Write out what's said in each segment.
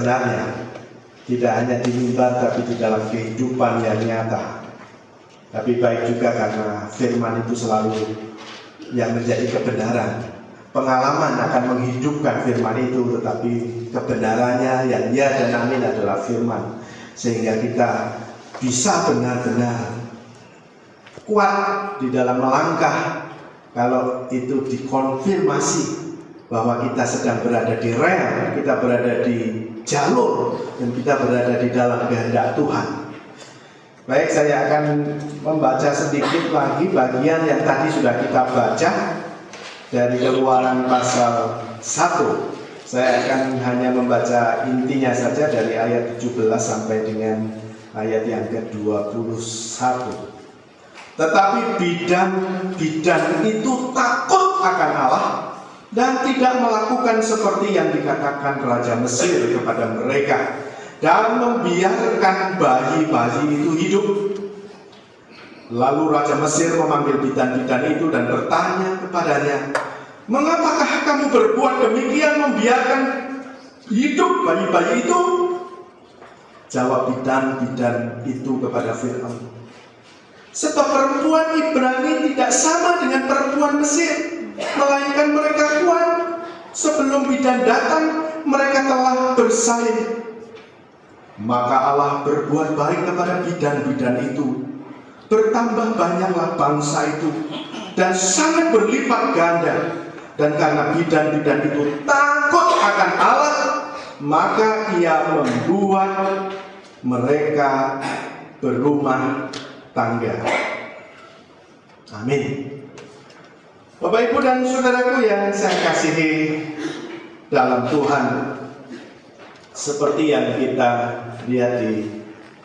sebenarnya, tidak hanya di mimbar tapi di dalam kehidupan yang nyata. Tapi baik juga karena firman itu selalu yang menjadi kebenaran. Pengalaman akan menghidupkan firman itu, tetapi kebenarannya yang ya dan amin adalah firman. Sehingga kita bisa benar-benar kuat di dalam melangkah kalau itu dikonfirmasi bahwa kita sedang berada di rel, kita berada di jalur, dan kita berada di dalam kehendak Tuhan. Baik, saya akan membaca sedikit lagi bagian yang tadi sudah kita baca dari Keluaran pasal 1. Saya akan hanya membaca intinya saja dari ayat 17 sampai dengan ayat yang ke-21. Tetapi bidan itu takut akan Allah dan tidak melakukan seperti yang dikatakan Raja Mesir kepada mereka, dan membiarkan bayi-bayi itu hidup. Lalu Raja Mesir memanggil bidan-bidan itu dan bertanya kepadanya, "Mengapakah kamu berbuat demikian, membiarkan hidup bayi-bayi itu?" Jawab bidan-bidan itu kepada Fir'aun, "Sebab perempuan Ibrani tidak sama dengan perempuan Mesir, melainkan mereka kuat. Sebelum bidan datang, mereka telah bersalin." Maka Allah berbuat baik kepada bidan-bidan itu. Bertambah banyaklah bangsa itu dan sangat berlipat ganda. Dan karena bidan-bidan itu takut akan Allah, maka Ia membuat mereka berumah tangga. Amin. Bapak, Ibu, dan saudaraku yang saya kasihi dalam Tuhan, seperti yang kita lihat di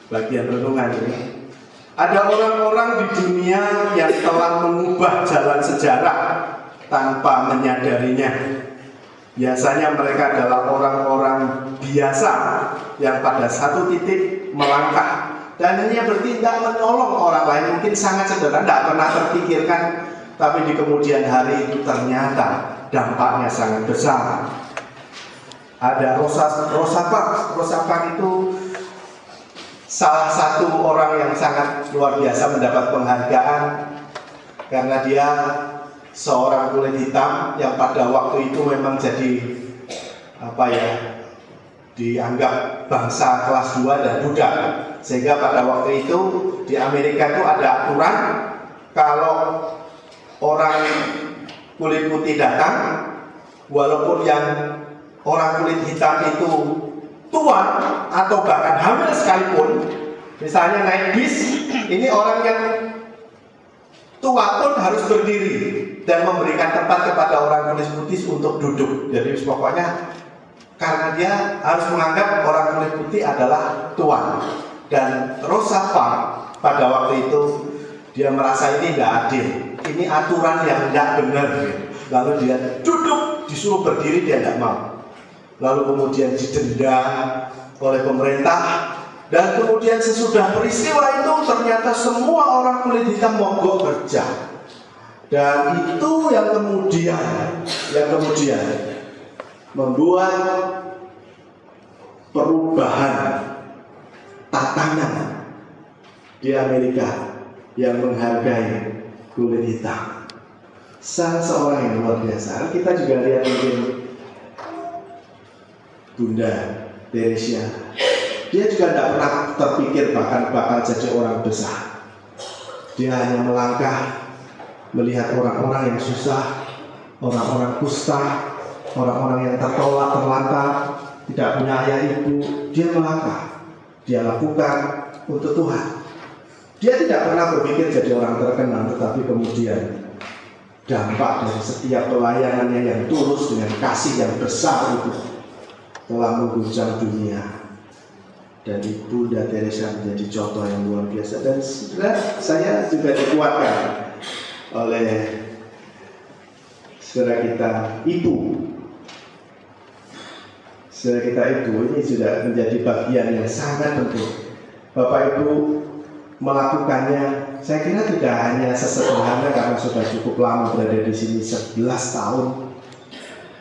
bagian renungan ini, ada orang-orang di dunia yang telah mengubah jalan sejarah tanpa menyadarinya. Biasanya mereka adalah orang-orang biasa yang pada satu titik melangkah dan hanya bertindak menolong orang lain, mungkin sangat sederhana, tidak pernah terpikirkan, tapi di kemudian hari itu ternyata dampaknya sangat besar. Ada Rosa Parks itu salah satu orang yang sangat luar biasa mendapat penghargaan karena dia seorang kulit hitam yang pada waktu itu memang jadi dianggap bangsa kelas 2 dan budak. Sehingga pada waktu itu di Amerika itu ada aturan, kalau orang kulit putih datang, walaupun yang orang kulit hitam itu tua atau bahkan hamil sekalipun, misalnya naik bis, ini orang yang tua pun harus berdiri dan memberikan tempat kepada orang kulit putih untuk duduk. Jadi pokoknya karena dia harus menganggap orang kulit putih adalah tua. Dan Rosa Parks pada waktu itu dia merasa ini tidak adil, ini aturan yang tidak benar. Lalu dia duduk, disuruh berdiri, dia tidak mau. Lalu kemudian didenda oleh pemerintah, dan kemudian sesudah peristiwa itu ternyata semua orang kulit hitam mogok kerja. Dan itu yang kemudian membuat perubahan tatanan di Amerika yang menghargai kulit hitam. Salah seorang yang luar biasa. Kita juga lihat mungkin Bunda Teresia, dia juga tidak pernah terpikir bahkan bakal jadi orang besar. Dia hanya melangkah melihat orang-orang yang susah, orang-orang kusta, orang-orang yang tertolak, terlantar, tidak punya ayah ibu. Dia melangkah, dia lakukan untuk Tuhan. Dia tidak pernah berpikir jadi orang terkenal, tetapi kemudian dampak dari setiap pelayanannya yang tulus dengan kasih yang besar itu telah mengguncang dunia. Dan Bunda Teresa menjadi contoh yang luar biasa. Dan saya juga dikuatkan oleh saudara kita Ibu. Saudara kita Ibu ini sudah menjadi bagian yang sangat penting. Bapak Ibu melakukannya, saya kira tidak hanya sesederhana karena sudah cukup lama berada di sini 11 tahun.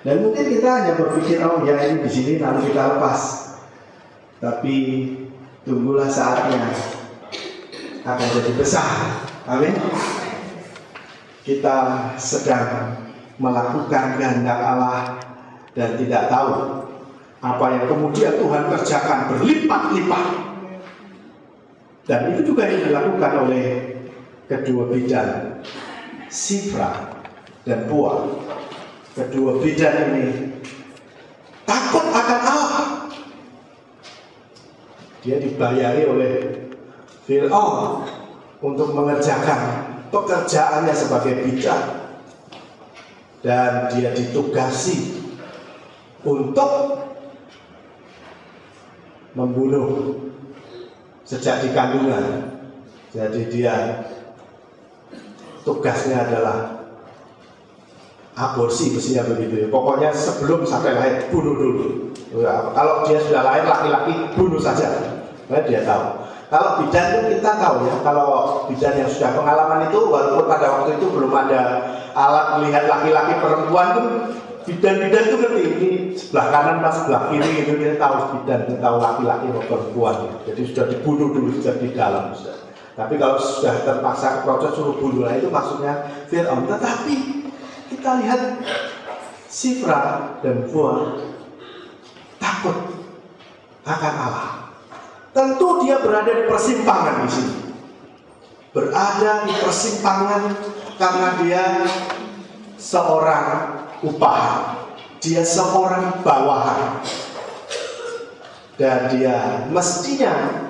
Dan mungkin kita hanya berpikir, oh ya ini di sini lalu kita lepas. tapi tunggulah saatnya akan jadi besar. Amin. Kita sedang melakukan kehendak Allah dan tidak tahu apa yang kemudian Tuhan kerjakan berlipat-lipat. Dan itu juga yang dilakukan oleh kedua bidan, Sifra dan Pua. Kedua bidan ini takut akan Allah. Dia dibayari oleh Fir'aun untuk mengerjakan pekerjaannya sebagai bidan, dan dia ditugasi untuk membunuh sejak di kandungan. Jadi dia tugasnya adalah aborsi, mestinya begitu ya. Pokoknya sebelum sampai lahir bunuh dulu. Kalau dia sudah lahir laki-laki, bunuh saja. Nah, dia tahu. Kalau bidan itu kita tahu ya. Kalau bidan yang sudah pengalaman itu, walaupun pada waktu itu belum ada alat melihat laki-laki perempuan tuh, bidan-bidan itu ngerti ini sebelah kanan pas sebelah kiri itu dia tahu bidan, dia tahu laki-laki atau perempuan. Jadi sudah dibunuh dulu sejak di dalam. Tapi kalau sudah terpaksa proses suruh bunuh, nah itu maksudnya Fir'aun. Tetapi kita lihat Sifra dan Pua takut akan Allah. Tentu dia berada di persimpangan di sini. Berada di persimpangan karena dia seorang upahan, dia seorang bawahan, dan dia mestinya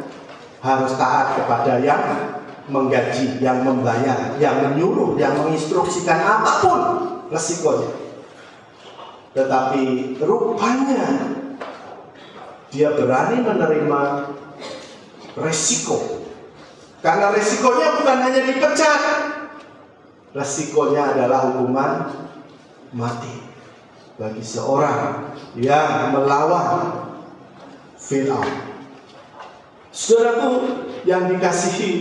harus taat kepada yang menggaji, yang membayar, yang menyuruh, yang menginstruksikan, apapun resikonya. Tetapi rupanya dia berani menerima resiko, karena resikonya bukan hanya dipecat, resikonya adalah hukuman mati bagi seorang yang melawan Fir'aun. Saudaraku yang dikasihi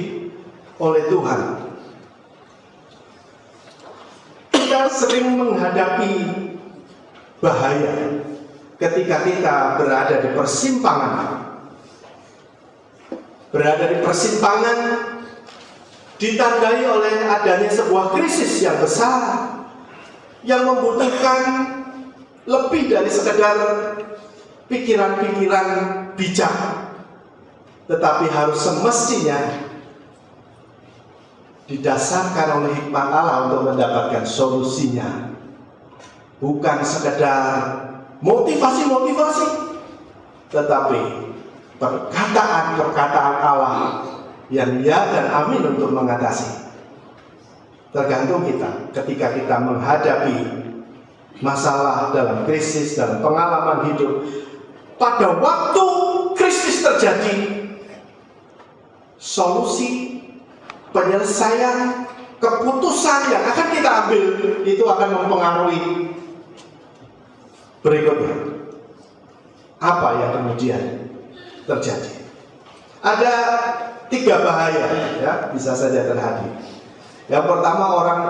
oleh Tuhan, kita sering menghadapi bahaya ketika kita berada di persimpangan. Berada di persimpangan ditandai oleh adanya sebuah krisis yang besar yang membutuhkan lebih dari sekedar pikiran-pikiran bijak, tetapi harus semestinya didasarkan oleh hikmat Allah untuk mendapatkan solusinya. Bukan sekedar motivasi-motivasi, tetapi perkataan-perkataan Allah yang ya dan amin untuk mengatasi. Tergantung kita ketika kita menghadapi masalah dalam krisis, dalam pengalaman hidup. Pada waktu krisis terjadi, solusi, penyelesaian, keputusan yang akan kita ambil itu akan mempengaruhi berikutnya. Apa yang kemudian terjadi? Ada 3 bahaya ya, bisa saja terjadi. Yang pertama, orang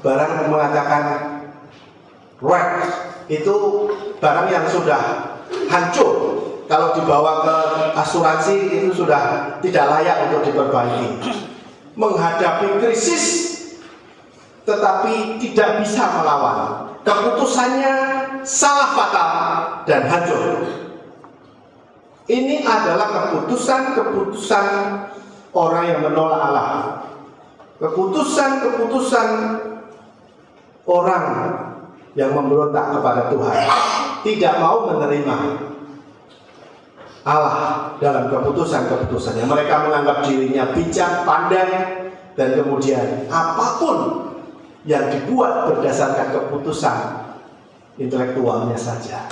barang mengatakan wreck itu barang yang sudah hancur. Kalau dibawa ke asuransi itu sudah tidak layak untuk diperbaiki. Menghadapi krisis tetapi tidak bisa melawan. Keputusannya salah fatal dan hancur. Ini adalah keputusan orang yang menolak Allah. Keputusan orang yang memberontak kepada Tuhan, tidak mau menerima Allah dalam keputusan-keputusannya. Mereka menganggap dirinya bijak, pandai, dan kemudian apapun yang dibuat berdasarkan keputusan intelektualnya saja,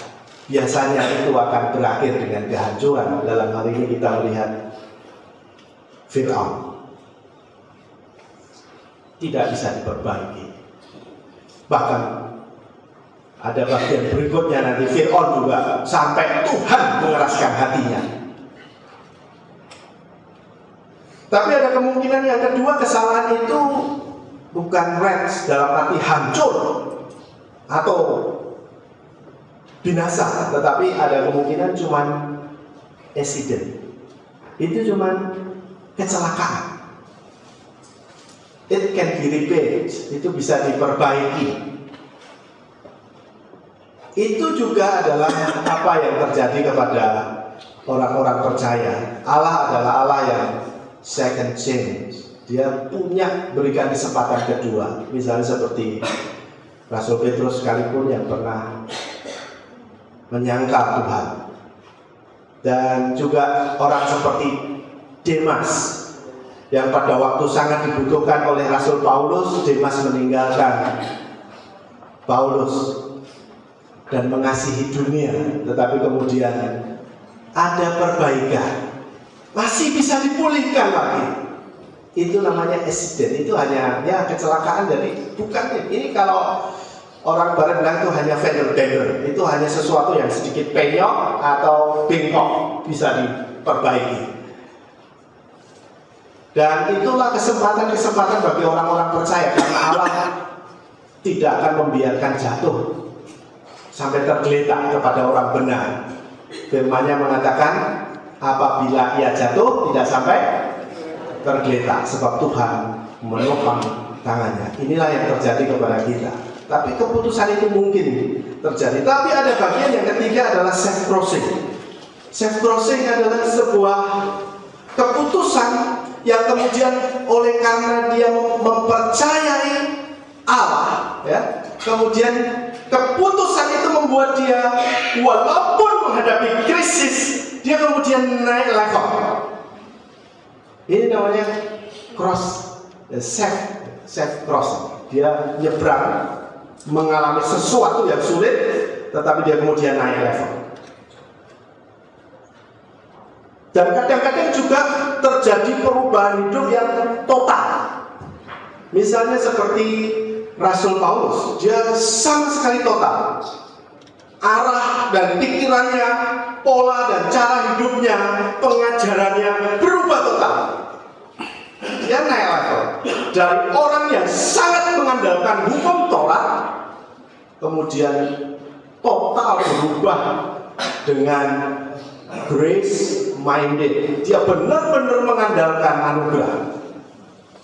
biasanya itu akan berakhir dengan kehancuran. Dalam hal ini kita melihat Fir'aun tidak bisa diperbaiki. Bahkan ada bagian berikutnya nanti Fir'aun juga sampai Tuhan mengeraskan hatinya. Tapi ada kemungkinan yang kedua, kesalahan itu bukan wreck dalam arti hancur atau binasa, tetapi ada kemungkinan cuman accident. Itu cuma kecelakaan. It can be repaired. Itu bisa diperbaiki. Itu juga adalah apa yang terjadi kepada orang-orang percaya. Allah adalah Allah yang second chance. Dia punya berikan kesempatan kedua. Misalnya seperti Rasul Petrus sekalipun yang pernah menyangka Tuhan. Dan juga orang seperti Demas yang pada waktu sangat dibutuhkan oleh Rasul Paulus, Demas meninggalkan Paulus dan mengasihi dunia, tetapi kemudian ada perbaikan, masih bisa dipulihkan lagi. Itu namanya accident. Itu hanya ya kecelakaan. Jadi bukan ini, kalau orang barat bilang itu hanya fender bender, itu hanya sesuatu yang sedikit penyok atau bengkok, bisa diperbaiki. Dan itulah kesempatan-kesempatan bagi orang-orang percaya, karena Allah tidak akan membiarkan jatuh sampai tergeletak kepada orang benar. Firman-Nya mengatakan apabila ia jatuh tidak sampai tergeletak, sebab Tuhan menopang tangannya. Inilah yang terjadi kepada kita. Tapi keputusan itu mungkin terjadi. Tapi ada bagian yang ketiga adalah self crossing. Self crossing adalah sebuah keputusan yang kemudian oleh karena dia mempercayai Allah, ya, kemudian keputusan itu membuat dia walaupun menghadapi krisis, dia kemudian naik level. Ini namanya self crossing. Dia nyebrang, mengalami sesuatu yang sulit, tetapi dia kemudian naik level. Dan kadang-kadang juga terjadi perubahan hidup yang total. Misalnya seperti Rasul Paulus, dia sama sekali total. Arah dan pikirannya, pola dan cara hidupnya, pengajarannya berubah total. Dia naik level. Dari orang yang sangat mengandalkan hukum Taurat, kemudian total berubah dengan grace minded. Dia benar-benar mengandalkan anugerah.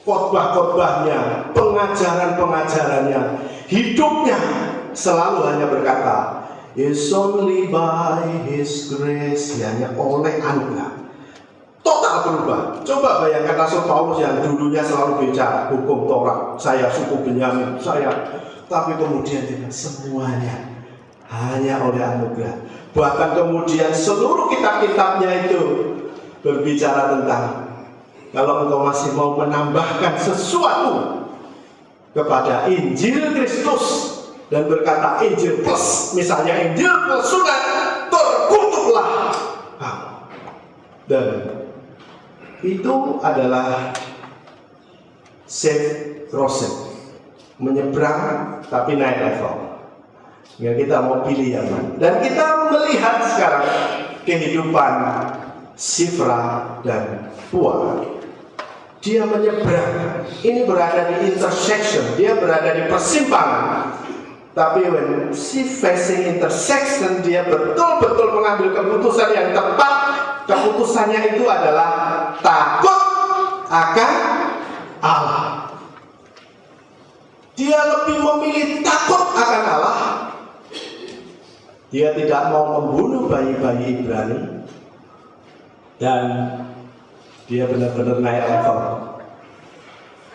Khotbah-khotbahnya, pengajaran-pengajarannya, hidupnya selalu hanya berkata, "It's only by His grace," hanya oleh anugerah. Total berubah. Coba bayangkan Rasul Paulus yang dulunya selalu bicara hukum Taurat, saya suku Benyamin, saya, tapi kemudian tidak, semuanya hanya oleh anugerah. Bahkan kemudian seluruh kitab-kitabnya itu berbicara tentang kalau engkau masih mau menambahkan sesuatu kepada Injil Kristus dan berkata Injil plus, misalnya Injil plus sunat, terkutuklah. Dan itu adalah self crossing, menyeberang tapi naik level. Ya, kita mau pilih yang mana. Dan kita melihat sekarang kehidupan Sifra dan Pua. Dia menyeberang. Ini berada di intersection, dia berada di persimpangan. Tapi when she facing intersection, dia betul-betul mengambil keputusan yang tepat. Keputusannya itu adalah takut akan Allah. Dia lebih memilih takut akan Allah. Dia tidak mau membunuh bayi-bayi Ibrani. Dan dia benar-benar naik level.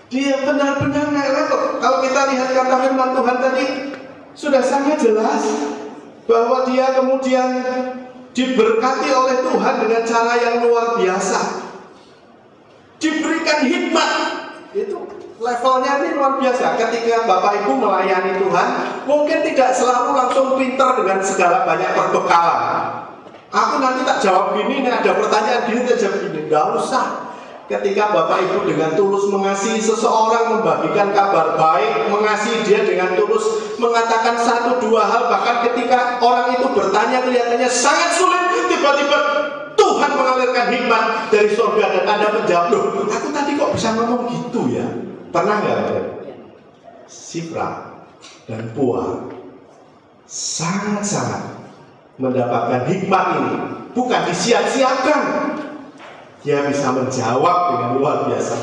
Dia benar-benar naik level. Kalau kita lihat kata firman Tuhan tadi, sudah sangat jelas bahwa dia kemudian diberkati oleh Tuhan dengan cara yang luar biasa. Diberikan hikmat. Itu levelnya ini luar biasa. Ketika Bapak Ibu melayani Tuhan, mungkin tidak selalu langsung pintar dengan segala banyak perbekalan. Aku nanti tak jawab gini, ini ada pertanyaan gini, tak jawab gini. Gak usah. Ketika Bapak Ibu dengan tulus mengasihi seseorang, membagikan kabar baik, mengasihi dia dengan tulus, mengatakan satu dua hal, bahkan ketika orang itu bertanya kelihatannya sangat sulit, tiba-tiba Tuhan mengalirkan hikmat dari surga dan Anda menjawab, loh, aku tadi kok bisa ngomong gitu ya? Pernah nggak? Sifra dan Pua sangat-sangat mendapatkan hikmat ini bukan disiap-siapkan. Dia bisa menjawab dengan luar biasa.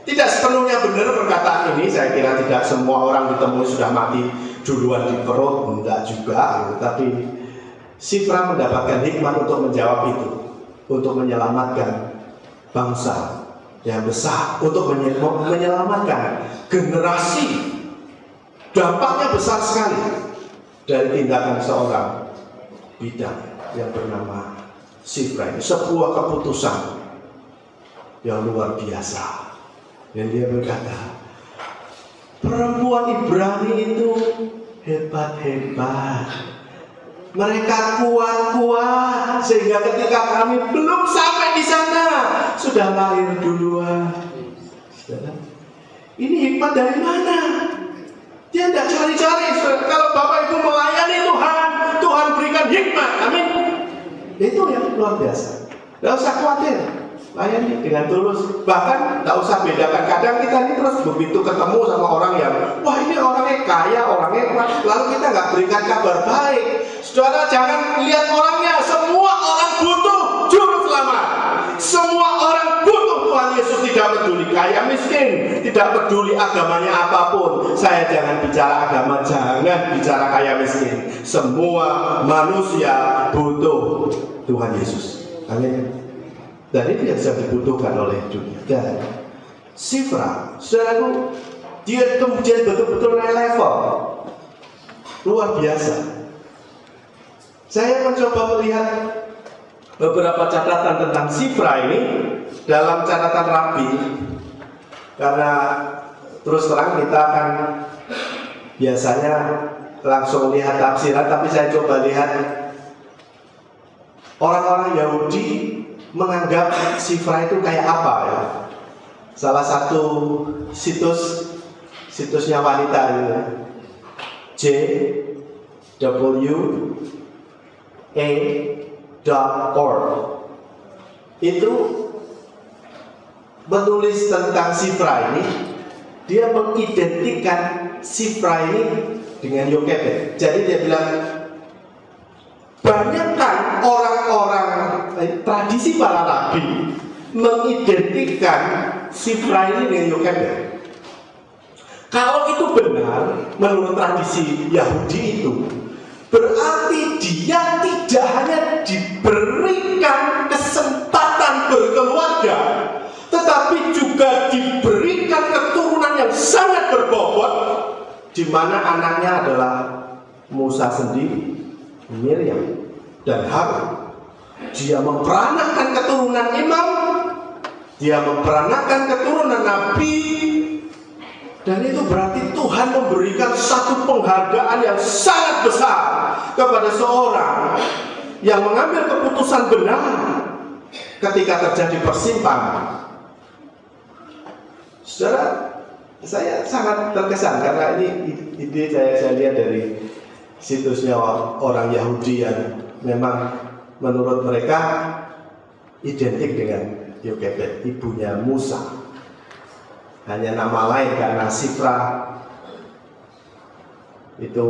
Tidak sepenuhnya benar perkataan ini. Saya kira tidak semua orang ditemui sudah mati duluan di perut, enggak juga. Tapi Sifra mendapatkan hikmat untuk menjawab itu, untuk menyelamatkan bangsa yang besar, untuk menyelamatkan generasi. Dampaknya besar sekali dari tindakan seorang bidan yang bernama Sifra ini. Sebuah keputusan yang luar biasa. Dan dia berkata, perempuan Ibrani itu hebat-hebat. Mereka kuat-kuat sehingga ketika kami belum sampai di sana sudah lahir duluan. Ini hikmat dari mana? Dia tidak cari-cari. Kalau Bapak Ibu melayani Tuhan, Tuhan berikan hikmat. Amin. Itu yang luar biasa. Tidak usah khawatir. Layani dengan tulus. Bahkan tidak usah bedakan. Kadang kita ini terus begitu ketemu sama orang yang, wah ini orangnya kaya, orangnya kuat, lalu kita nggak berikan kabar baik. Saudara, jangan lihat orangnya. Semua orang butuh juru selamat. Semua orang butuh Tuhan Yesus. Tidak peduli kaya miskin, tidak peduli agamanya apapun. Saya jangan bicara agama, jangan bicara kaya miskin. Semua manusia butuh Tuhan Yesus. Amin. Dan itu yang sedang dibutuhkan oleh dunia. Dan Sifra, saudaraku, dia kemudian betul-betul naik level luar biasa. Saya mencoba melihat beberapa catatan tentang Sifra ini dalam catatan Rabi, karena terus terang kita akan biasanya langsung lihat tafsiran, tapi saya coba lihat orang-orang Yahudi menganggap Sifra itu kayak apa ya. Salah satu situsnya wanita ini, JWA.org, itu menulis tentang Sifra ini. Dia mengidentikan Sifra ini dengan Yokebed. Jadi dia bilang, banyakkan orang-orang tradisi para nabi mengidentikan Sifra ini dengan Yokebed. Kalau itu benar menurut tradisi Yahudi itu, berarti dia tidak hanya diberikan kesempatan berkeluarga, tetapi juga diberikan keturunan yang sangat berbobot, di mana anaknya adalah Musa sendiri, Miriam dan Harun. Dia memperanakan keturunan imam, dia memperanakan keturunan nabi, dan itu berarti Tuhan memberikan satu penghargaan yang sangat besar kepada seorang yang mengambil keputusan benar ketika terjadi persimpangan. Saudara, saya sangat terkesan karena ini ide saya lihat dari situsnya orang Yahudi yang memang menurut mereka identik dengan Yokebed, ibunya Musa. Hanya nama lain karena Sifra itu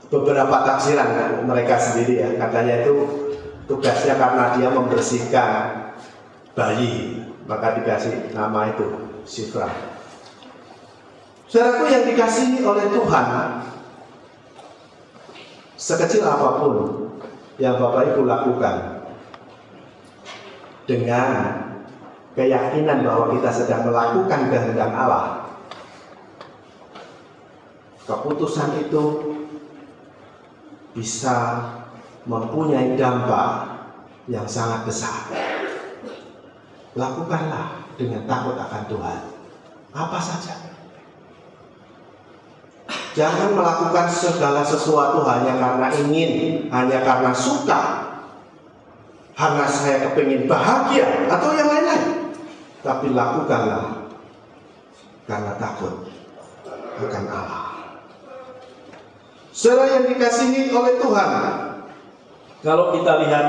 beberapa tafsiran mereka sendiri ya. Katanya itu tugasnya karena dia membersihkan bayi, maka dikasih nama itu Sifra. Saudaraku yang dikasihi oleh Tuhan, sekecil apapun yang Bapak Ibu lakukan dengan keyakinan bahwa kita sedang melakukan kehendak Allah, keputusan itu bisa mempunyai dampak yang sangat besar. Lakukanlah dengan takut akan Tuhan, apa saja. Jangan melakukan segala sesuatu hanya karena ingin, hanya karena suka, karena saya kepingin bahagia atau yang lain-lain. Tapi lakukanlah karena takut akan Allah. Saudara yang dikasihi oleh Tuhan, kalau kita lihat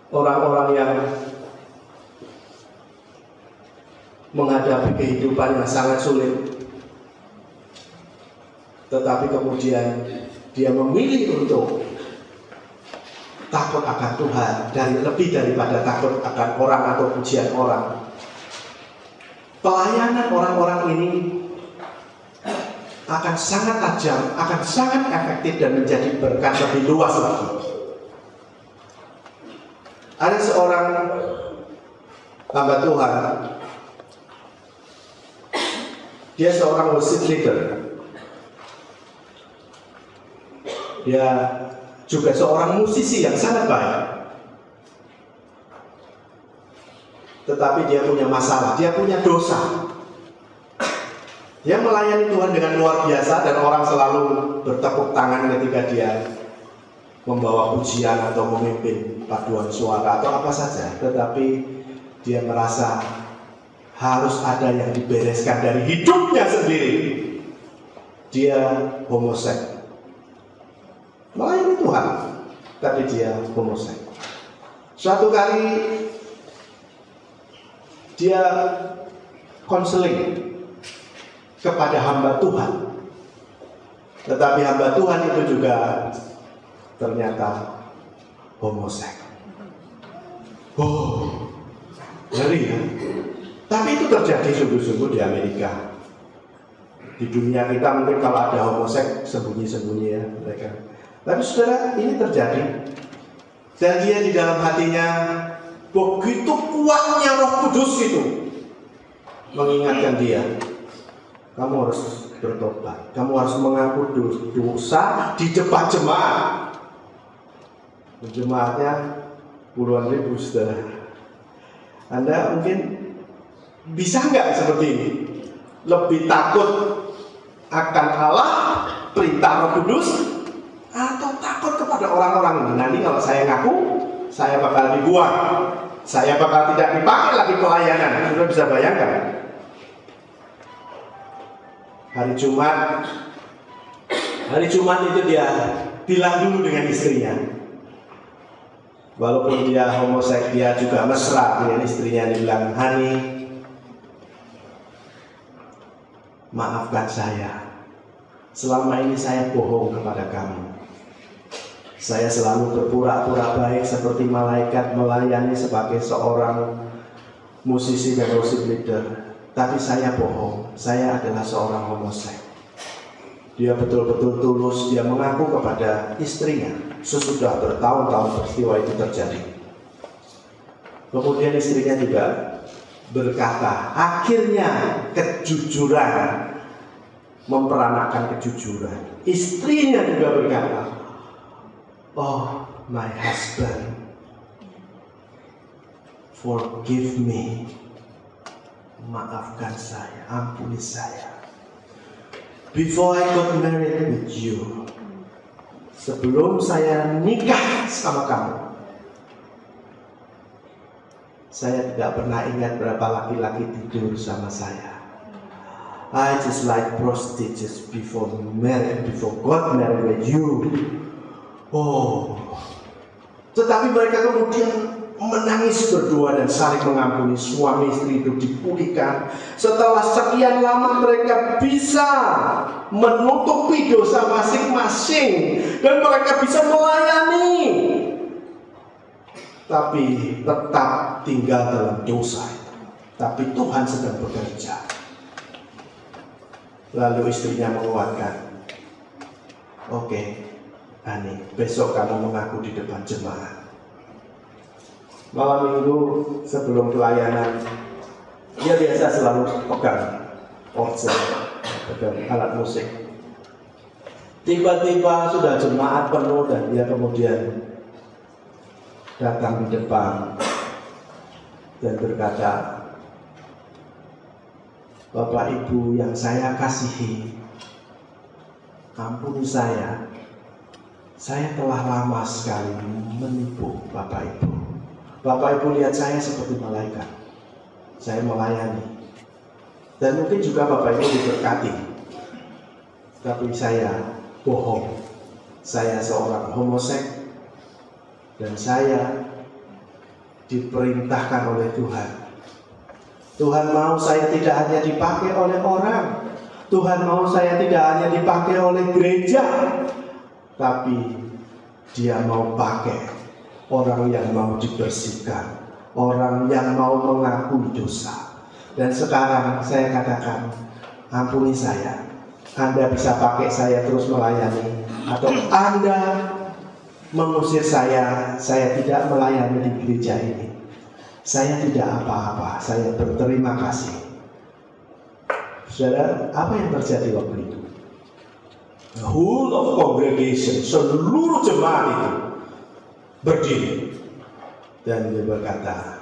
orang-orang yang menghadapi kehidupan yang sangat sulit, tetapi kemudian dia memilih untuk takut akan Tuhan lebih daripada takut akan orang atau pujian orang, pelayanan orang-orang ini akan sangat tajam, akan sangat efektif dan menjadi berkat lebih luas lagi. Ada seorang hamba Tuhan, dia seorang worship leader, dia juga seorang musisi yang sangat baik. Tetapi dia punya masalah, dia punya dosa. Dia melayani Tuhan dengan luar biasa dan orang selalu bertepuk tangan ketika dia membawa pujian atau memimpin paduan suara atau apa saja. Tetapi dia merasa harus ada yang dibereskan dari hidupnya sendiri. Dia homoseks. Melayani Tuhan, tapi dia homoseks. Suatu kali dia konseling kepada hamba Tuhan, tetapi hamba Tuhan itu juga ternyata homoseks. Oh, ngeri ya. Tapi itu terjadi sungguh-sungguh di Amerika. Di dunia kita mungkin kalau ada homoseks sembunyi-sembunyi ya mereka. Tapi saudara, ini terjadi. Dan dia di dalam hatinya begitu kuatnya Roh Kudus itu mengingatkan dia, kamu harus bertobat, kamu harus mengaku dosa di depan jemaat. Jemaatnya puluhan ribu, saudara. Anda mungkin bisa nggak seperti ini? Lebih takut akan Allah, perintah Roh Kudus, atau takut kepada orang-orang ini? Nanti kalau saya ngaku, saya bakal dibuang, saya bakal tidak dipakai lagi pelayanan. Sudah bisa bayangkan? Hari Jumat itu dia bilang dulu dengan istrinya. Walaupun dia homoseks, dia juga mesra dengan istrinya. Dia bilang, Hani, maafkan saya. Selama ini saya bohong kepada kamu. Saya selalu berpura-pura baik seperti malaikat, melayani sebagai seorang musisi dan worship leader. Tapi saya bohong, saya adalah seorang homoseks. Dia betul-betul tulus, dia mengaku kepada istrinya sesudah bertahun-tahun peristiwa itu terjadi. Kemudian istrinya juga berkata, akhirnya kejujuran memperanakan kejujuran. Istrinya juga berkata, oh my husband, forgive me. Maafkan saya, ampuni saya. Before I got married with you, sebelum saya nikah sama kamu, saya tidak pernah ingat berapa laki-laki tidur sama saya. I just like prostitutes before God married with you. Oh, tetapi mereka kemudian menangis berdua dan saling mengampuni. Suami istri itu dipulihkan. Setelah sekian lama mereka bisa menutupi dosa masing-masing dan mereka bisa melayani, tapi tetap tinggal dalam dosa. Tapi Tuhan sedang bekerja. Lalu istrinya menguatkan, oke, Hani, besok kamu mengaku di depan jemaat. Malam minggu sebelum pelayanan, dia biasa selalu pegang organ, pegang alat musik. Tiba-tiba sudah jemaat penuh dan dia kemudian datang di depan dan berkata, Bapak Ibu yang saya kasihi, ampuni saya telah lama sekali menipu Bapak Ibu. Bapak Ibu lihat saya seperti malaikat, saya melayani, dan mungkin juga Bapak Ibu diberkati. Tapi saya bohong, saya seorang homoseks, dan saya diperintahkan oleh Tuhan. Tuhan mau saya tidak hanya dipakai oleh orang, Tuhan mau saya tidak hanya dipakai oleh gereja, tapi dia mau pakai orang yang mau dibersihkan, orang yang mau mengakui dosa. Dan sekarang saya katakan, ampuni saya. Anda bisa pakai saya terus melayani, atau Anda mengusir saya tidak melayani di gereja ini. Saya tidak apa-apa, saya berterima kasih. Saudara, apa yang terjadi waktu itu? The whole of congregation, seluruh jemaat itu berdiri dan dia berkata,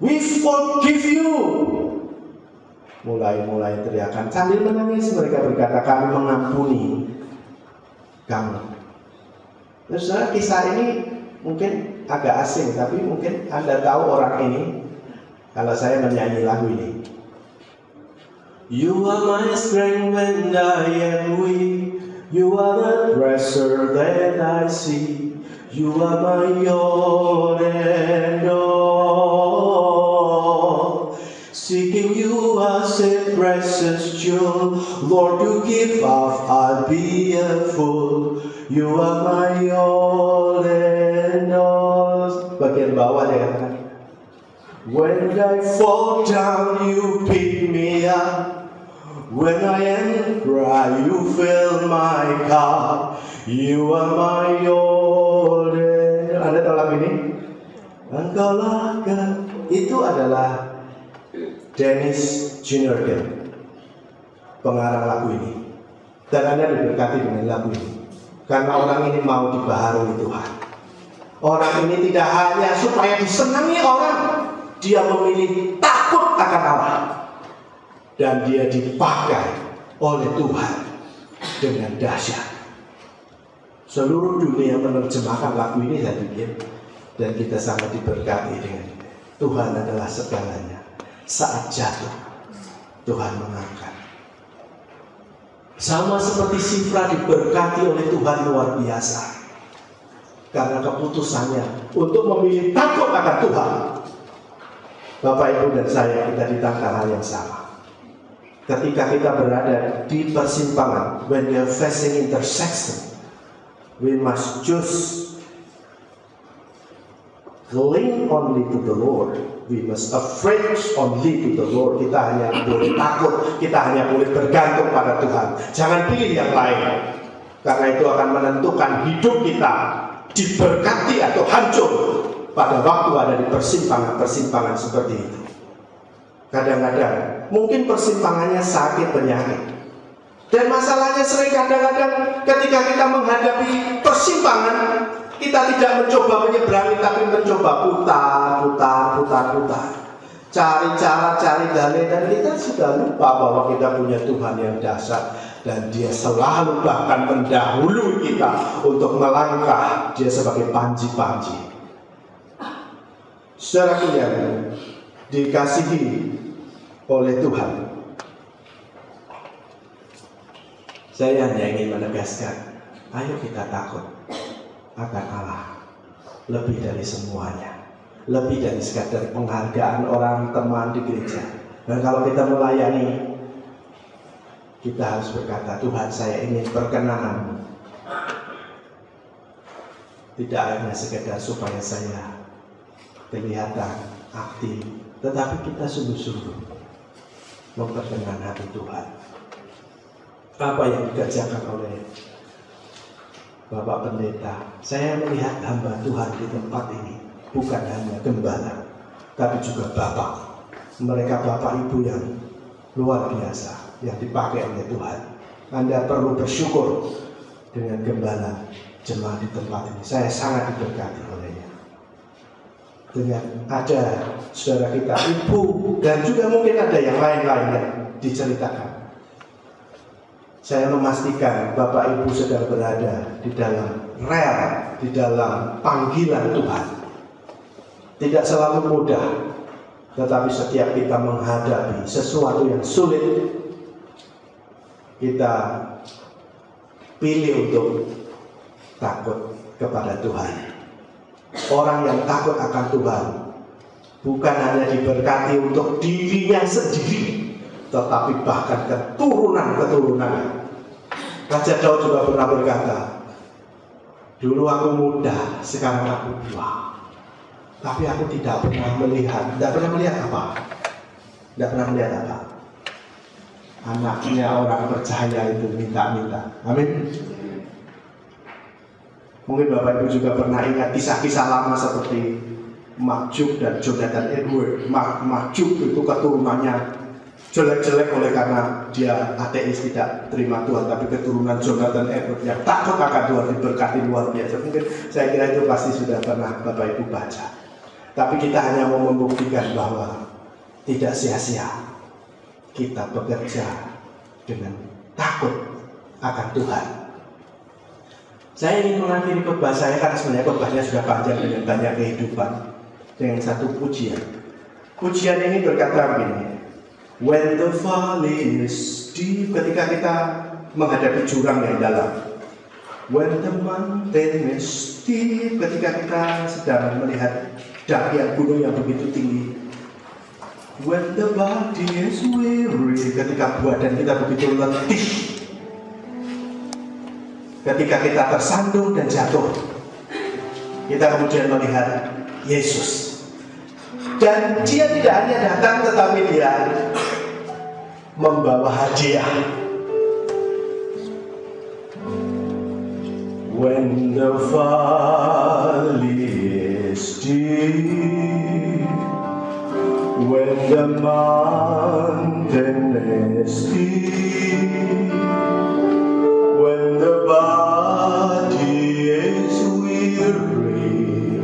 "We forgive you." Mulai teriakan sambil menangis, mereka berkata, "Kami mengampuni kamu." Terus kisah ini mungkin agak asing, tapi mungkin Anda tahu orang ini kalau saya menyanyi lagu ini. You are my strength when I am weak. You are the treasure that I see. You are my all and all. Seeking you as a precious jewel, Lord, you give up, I'll be a fool. You are my all and all. Bagian bawah dia katakan, when I fall down, you pick me up. When I am dry, you fill my cup. You are my all. Anda tahu lagu ini? Engkaulah kan. Itu adalah Dennis Juniorgen, pengarang lagu ini. Dan Anda diberkati dengan lagu ini, karena orang ini mau dibaharui Tuhan. Orang ini tidak hanya supaya disenangi orang, dia memilih takut akan Allah. Dan dia dipakai oleh Tuhan dengan dahsyat. Seluruh dunia menerjemahkan lagu ini, saya pikir, dan kita sangat diberkati dengan itu. Tuhan adalah segalanya. Saat jatuh, Tuhan mengangkat. Sama seperti Sifra diberkati oleh Tuhan luar biasa, karena keputusannya untuk memilih takut akan Tuhan. Bapak, Ibu, dan saya, kita ditantang hal yang sama. Ketika kita berada di persimpangan, when we are facing intersection, we must choose cling only to the Lord. We must afraid only to the Lord. Kita hanya boleh takut, kita hanya boleh bergantung pada Tuhan. Jangan pilih yang lain, karena itu akan menentukan hidup kita diberkati atau hancur pada waktu ada di persimpangan-persimpangan seperti itu. Kadang-kadang mungkin persimpangannya sakit penyakit, dan masalahnya sering kadang-kadang ketika kita menghadapi persimpangan, kita tidak mencoba menyeberangi, tapi mencoba putar, cari cara, cari dalih, dan kita sudah lupa bahwa kita punya Tuhan yang dahsyat, dan Dia selalu bahkan mendahului kita untuk melangkah. Dia sebagai panji-panji. Saudaraku yang dikasihi oleh Tuhan, saya hanya ingin menegaskan, ayo kita takut akan Allah lebih dari semuanya, lebih dari sekadar penghargaan orang teman di gereja. Dan kalau kita melayani, kita harus berkata, Tuhan, saya ingin perkenan-Mu, tidak hanya sekedar supaya saya kelihatan aktif, tetapi kita sungguh-sungguh memperkenan hati Tuhan. Apa yang dikerjakan oleh Bapak Pendeta, saya melihat hamba Tuhan di tempat ini bukan hanya gembala, tapi juga bapak. Mereka bapak ibu yang luar biasa yang dipakai oleh Tuhan. Anda perlu bersyukur dengan gembala jemaat di tempat ini. Saya sangat diberkati olehnya. Dengan ada saudara kita, ibu, dan juga mungkin ada yang lain-lain yang diceritakan. Saya memastikan Bapak Ibu sedang berada di dalam rel, di dalam panggilan Tuhan. Tidak selalu mudah, tetapi setiap kita menghadapi sesuatu yang sulit, kita pilih untuk takut kepada Tuhan. Orang yang takut akan Tuhan bukan hanya diberkati untuk dirinya sendiri, tetapi bahkan keturunan-keturunannya. Raja Daud juga pernah berkata, dulu aku muda, sekarang aku tua, tapi aku tidak pernah melihat. Tidak pernah melihat apa? Tidak pernah melihat apa? Anaknya orang percaya itu minta-minta. Amin. Mungkin Bapak Ibu juga pernah ingat kisah-kisah lama seperti Makjub dan Jonathan Edward. Makjub itu keturunannya jelek-jelek oleh karena dia ateis, tidak terima Tuhan, tapi keturunan Jonathan Edward yang takut akan Tuhan, diberkati luar biasa. Mungkin saya kira itu pasti sudah pernah Bapak Ibu baca. Tapi kita hanya mau membuktikan bahwa tidak sia-sia kita bekerja dengan takut akan Tuhan. Saya ingin mengakhiri khotbah saya karena sebenarnya khotbahnya sudah panjang dengan banyak kehidupan, dengan satu pujian. Pujian ini berkata begini, when the valley is deep, ketika kita menghadapi jurang yang dalam. When the mountain is steep, ketika kita sedang melihat dakian gunung yang begitu tinggi. When the body is weary, ketika badan kita begitu letih. Ketika kita tersandung dan jatuh, kita kemudian melihat Yesus. Dan dia tidak hanya datang, tetapi dia membawa hadiah. When the valley is deep, when the mountain is steep, when the body is weary,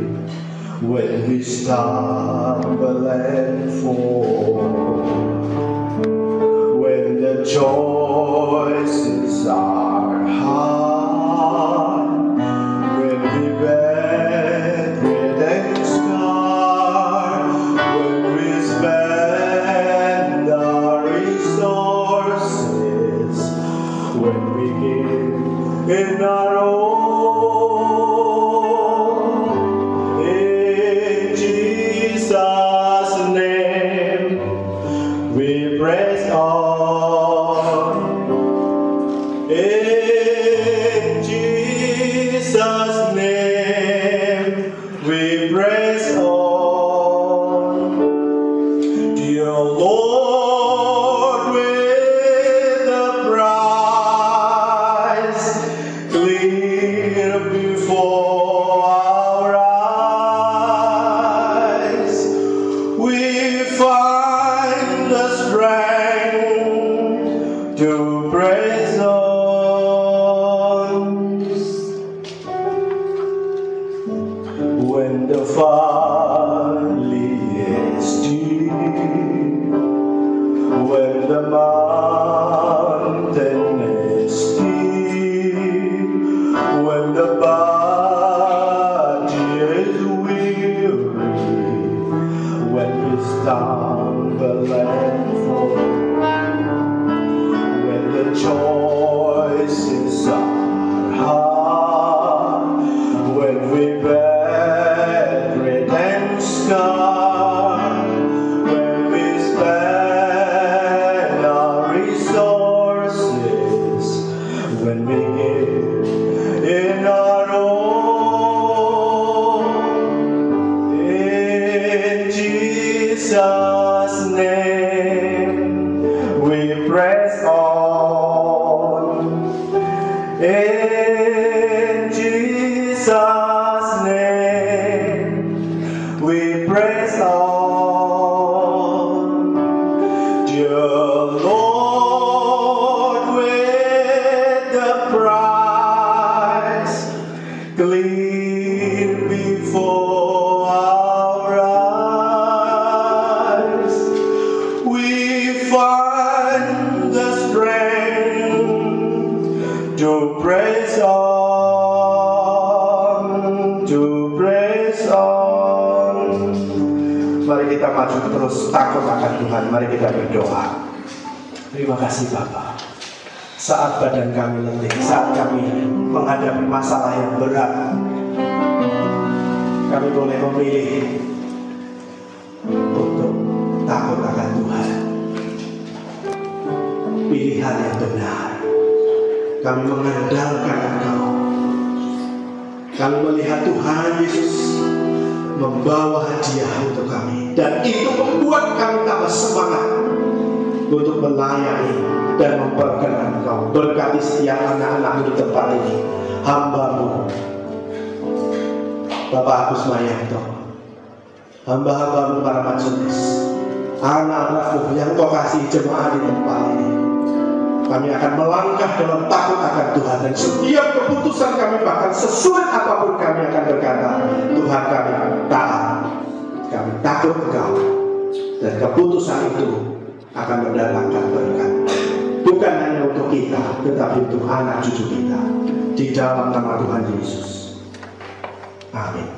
when we stumble and fall, when the choices are hard, when we bed and scar, when we spend our resources, when we give in our own, in Jesus' name we press on. In Jesus' name we press on. Dear Lord, with the prize clear before our eyes, we find the strength to press on. When the valley is deep, when the mountain is steep, when the body is weary, when we stumble and fall, when the choices are hard, when we bear great and scar, when we spend our resources, when we give in our own, in Jesus' name we press on. In Jesus' name we press on. Dear Lord, with the prize clear before our eyes, we find the strength to press on, to press on. Mari kita maju terus takut akan Tuhan. Mari kita berdoa. Terima kasih Bapa. Saat badan kami letih, saat kami menghadapi masalah yang berat, kami boleh memilih untuk takut akan Tuhan. Pilihan yang benar. Kami mengandalkan Engkau. Kami melihat Tuhan Yesus membawa hadiah untuk kami, dan itu membuat kami tambah semangat untuk melayani dan memperkenan Engkau. Berkati setiap anak-anak di tempat ini, hamba-Mu Bapak Agus Mayanto, hamba-hamba-Mu para majelis, anak-anak-Mu yang Kau kasih jemaah di tempat ini. Kami akan melangkah dalam takut akan Tuhan, dan setiap keputusan kami, bahkan sesulit apapun, kami akan berkata, Tuhan kami taat, kami takut Engkau, dan keputusan itu akan mendatangkan berkat, bukan hanya untuk kita, tetapi untuk anak cucu kita, di dalam nama Tuhan Yesus. Amin.